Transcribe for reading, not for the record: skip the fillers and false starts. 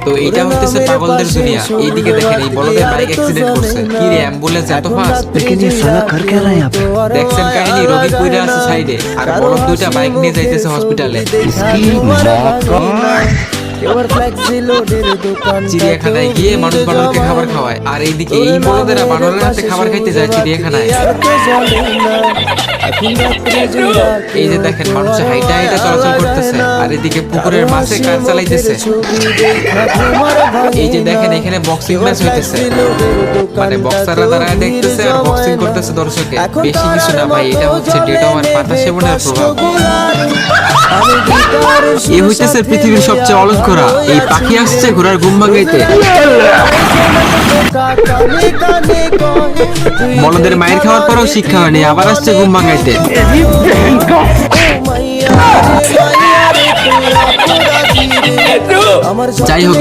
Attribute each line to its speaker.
Speaker 1: তো এইটা হচ্ছে পাগলদের দুনিয়া। এইদিকে দেখেন এই বলদের বাইক অ্যাক্সিডেন্ট করছে। কি রে অ্যাম্বুলেন্স এত ফাস্ট?
Speaker 2: लेकिन ये साला कर क्या रहा है यहाँ पे?
Speaker 1: দেখছেন কাহিনী, রোগী কইরা আছে সাইডে আর বলদ দুইটা বাইক নিয়ে যাইতেছে হসপিটালে।
Speaker 2: इसकी माँ का
Speaker 1: চিড়িয়াখানায় গিয়ে মানুষ বানরকে খাবার খাওয়ায়, আর এইদিকে এই বলদেরা বানরের হাতে খাবার খাইতে যায় চিড়িয়াখানায়। এই যে দেখেন মানুষ হাইটা হাইটা চলাচল করতেছে, আর এদিকে পুকুরের মাছে কাজ চালাইতেছে। এই যে দেখেন এখানে বক্সিং ম্যাচ হইতেছে, মানে বক্সাররা দাঁড়ায় দেখতেছে আর বক্সিং করতেছে দর্শকে। বেশি কিছু না ভাই, এটা হচ্ছে ডেটমার পাতা সেবনের প্রভাব। এই হইতেছে পৃথিবীর সবচেয়ে অলস ঘোড়া। এই পাখি আসছে ঘোড়ার ঘুম ভাঙাইতে। বলদের মায়ের খাওয়ার পরেও শিক্ষা হয়নি, আবার আসছে ঘুম ভাঙাইতে। যাই হোক।